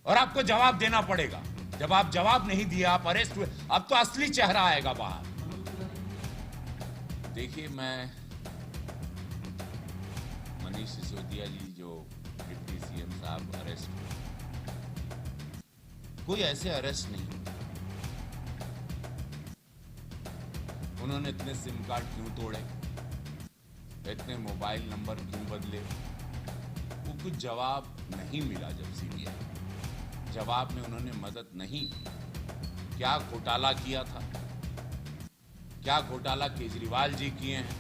और आपको जवाब देना पड़ेगा। जब आप जवाब नहीं दिया, आप अरेस्ट हुए, अब तो असली चेहरा आएगा बाहर। देखिए, मैं मनीष सिसोदिया जी जो डिप्टी सीएम साहब अरेस्ट हुए, कोई ऐसे अरेस्ट नहीं। उन्होंने इतने सिम कार्ड क्यों तोड़े, इतने मोबाइल नंबर क्यों बदले, वो कुछ जवाब नहीं मिला। जब सीबीआई जवाब में उन्होंने मदद नहीं की। क्या घोटाला किया था, क्या घोटाला केजरीवाल जी किए हैं,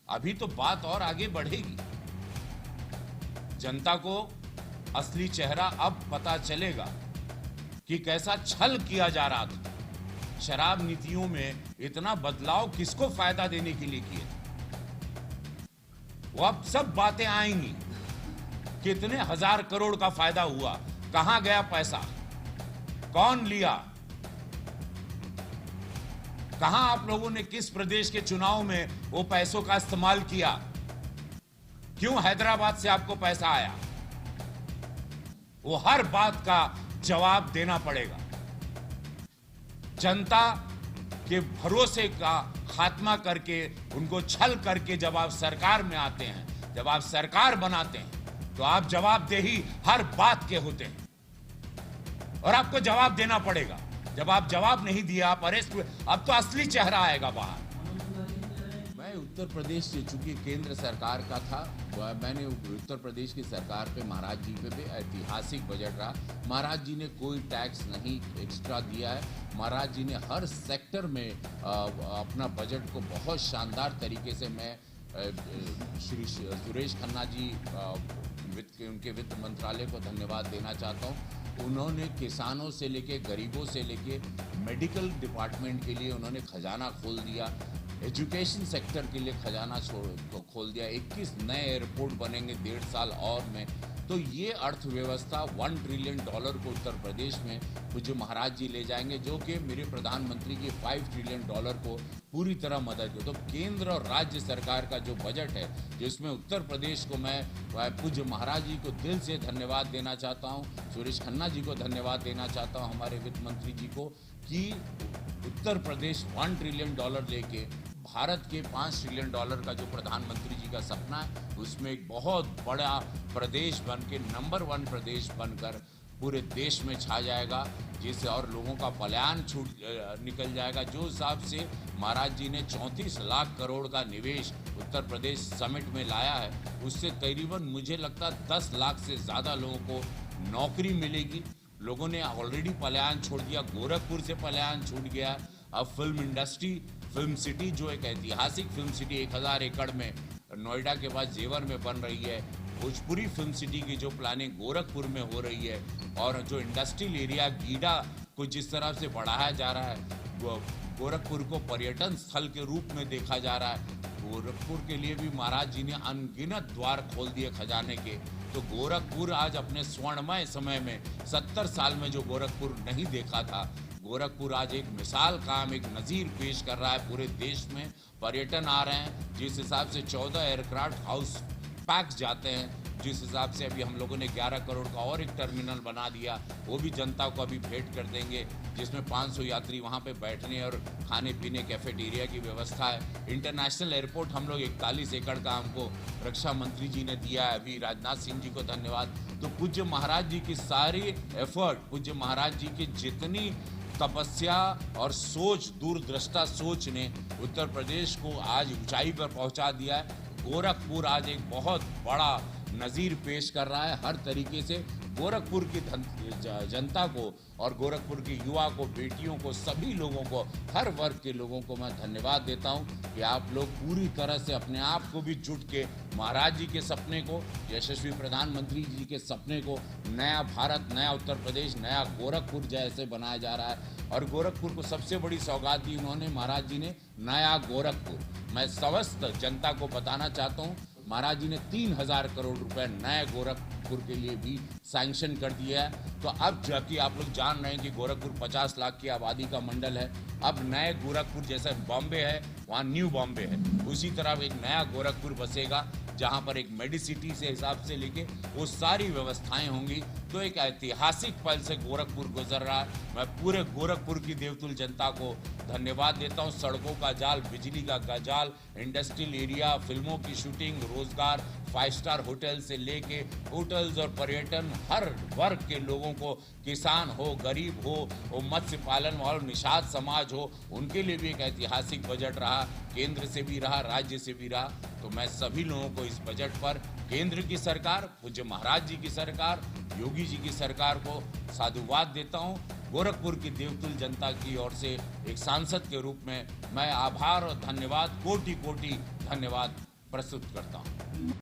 अभी तो बात और आगे बढ़ेगी। जनता को असली चेहरा अब पता चलेगा कि कैसा छल किया जा रहा था। शराब नीतियों में इतना बदलाव किसको फायदा देने के लिए किए थे, वो अब सब बातें आएंगी। कितने हजार करोड़ का फायदा हुआ, कहां गया पैसा, कौन लिया, कहां आप लोगों ने किस प्रदेश के चुनाव में वो पैसों का इस्तेमाल किया, क्यों हैदराबाद से आपको पैसा आया, वो हर बात का जवाब देना पड़ेगा। जनता के भरोसे का खात्मा करके, उनको छल करके जब आप सरकार में आते हैं, जब आप सरकार बनाते हैं, तो आप जवाबदेही हर बात के होते हैं और आपको जवाब देना पड़ेगा। जब आप जवाब नहीं दिया, आप अरेस्ट हुए, अब तो असली चेहरा आएगा बाहर। मैं उत्तर प्रदेश से, चूंकि केंद्र सरकार का था, मैंने उत्तर प्रदेश की सरकार पे, महाराज जी पे भी ऐतिहासिक बजट रहा। महाराज जी ने कोई टैक्स नहीं एक्स्ट्रा दिया है। महाराज जी ने हर सेक्टर में अपना बजट को बहुत शानदार तरीके से, मैं श्री सुरेश खन्ना जी उनके वित्त मंत्रालय को धन्यवाद देना चाहता हूँ। उन्होंने किसानों से लेके, गरीबों से लेके, मेडिकल डिपार्टमेंट के लिए उन्होंने खजाना खोल दिया, एजुकेशन सेक्टर के लिए खजाना खोल दिया। 21 नए एयरपोर्ट बनेंगे 1.5 साल और में। तो ये अर्थव्यवस्था $1 ट्रिलियन को उत्तर प्रदेश में पूज्य महाराज जी ले जाएंगे, जो कि मेरे प्रधानमंत्री की $5 ट्रिलियन को पूरी तरह मदद हो। तो केंद्र और राज्य सरकार का जो बजट है, जिसमें उत्तर प्रदेश को मैं पूज्य महाराज जी को दिल से धन्यवाद देना चाहता हूँ, सुरेश खन्ना जी को धन्यवाद देना चाहता हूँ, हमारे वित्त मंत्री जी को, कि उत्तर प्रदेश $1 ट्रिलियन लेके भारत के $5 ट्रिलियन का जो प्रधानमंत्री जी का सपना है, उसमें एक बहुत बड़ा प्रदेश बन के, नंबर 1 प्रदेश बनकर पूरे देश में छा जाएगा, जिससे और लोगों का पलायन निकल जाएगा। जो हिसाब से महाराज जी ने 34 लाख करोड़ का निवेश उत्तर प्रदेश समिट में लाया है, उससे तकरीबन मुझे लगता है 10 लाख से ज़्यादा लोगों को नौकरी मिलेगी। लोगों ने ऑलरेडी पलायन छोड़ दिया, गोरखपुर से पलायन छूट गया। अब फिल्म इंडस्ट्री, फिल्म सिटी, जो एक ऐतिहासिक फिल्म सिटी 1000 एकड़ में नोएडा के बाद जेवर में बन रही है, भोजपुरी फिल्म सिटी की जो प्लानिंग गोरखपुर में हो रही है, और जो इंडस्ट्रियल एरिया गीडा को जिस तरह से बढ़ाया जा रहा है, गोरखपुर को पर्यटन स्थल के रूप में देखा जा रहा है। गोरखपुर के लिए भी महाराज जी ने अनगिनत द्वार खोल दिए खजाने के। तो गोरखपुर आज अपने स्वर्णमय समय में, 70 साल में जो गोरखपुर नहीं देखा था, गोरखपुर आज एक मिसाल काम, एक नज़ीर पेश कर रहा है। पूरे देश में पर्यटन आ रहे हैं, जिस हिसाब से 14 एयरक्राफ्ट हाउस पैक्स जाते हैं, जिस हिसाब से अभी हम लोगों ने 11 करोड़ का और एक टर्मिनल बना दिया, वो भी जनता को अभी भेंट कर देंगे, जिसमें 500 यात्री वहाँ पे बैठने और खाने पीने, कैफेटेरिया की व्यवस्था है। इंटरनेशनल एयरपोर्ट हम लोग 41 एकड़ का हमको रक्षा मंत्री जी ने दिया है, अभी राजनाथ सिंह जी को धन्यवाद। तो पूज्य महाराज जी की सारी एफर्ट, पूज्य महाराज जी की जितनी तपस्या और सोच, दूरदृष्टा सोच ने उत्तर प्रदेश को आज ऊंचाई पर पहुंचा दिया है। गोरखपुर आज एक बहुत बड़ा नज़ीर पेश कर रहा है हर तरीके से। गोरखपुर की जनता को और गोरखपुर के युवा को, बेटियों को, सभी लोगों को, हर वर्ग के लोगों को मैं धन्यवाद देता हूं कि आप लोग पूरी तरह से अपने आप को भी जुट के महाराज जी के सपने को, यशस्वी प्रधानमंत्री जी के सपने को, नया भारत, नया उत्तर प्रदेश, नया गोरखपुर जैसे बनाया जा रहा है। और गोरखपुर को सबसे बड़ी सौगात दी उन्होंने, महाराज जी ने, नया गोरखपुर। मैं समस्त जनता को बताना चाहता हूँ, महाराज जी ने 3000 करोड़ रुपए नए गोरखपुर के लिए भी सैंक्शन कर दिया है। तो अब जबकि आप लोग जान रहे हैं कि गोरखपुर 50 लाख की आबादी का मंडल है, अब नए गोरखपुर जैसा बॉम्बे है वहाँ न्यू बॉम्बे है, उसी तरह एक नया गोरखपुर बसेगा जहाँ पर एक मेडिसिटी से हिसाब से लेके वो सारी व्यवस्थाएं होंगी। तो एक ऐतिहासिक पल से गोरखपुर गुजर रहा है। मैं पूरे गोरखपुर की देवतुल जनता को धन्यवाद देता हूँ। सड़कों का जाल, बिजली का जाल, इंडस्ट्रियल एरिया, फिल्मों की शूटिंग, रोजगार, 5 स्टार होटल से लेके होटल्स और पर्यटन, हर वर्ग के लोगों को, किसान हो, गरीब हो, मत्स्य पालन वालों, निषाद समाज हो, उनके लिए भी एक ऐतिहासिक बजट रहा। केंद्र से भी रहा, राज्य से भी रहा। तो मैं सभी लोगों को इस बजट पर केंद्र की सरकार, पूज्य महाराज जी की सरकार, योगी जी की सरकार को साधुवाद देता हूं। गोरखपुर की देवतुल जनता की ओर से एक सांसद के रूप में मैं आभार और धन्यवाद, कोटि कोटि धन्यवाद प्रस्तुत करता हूं।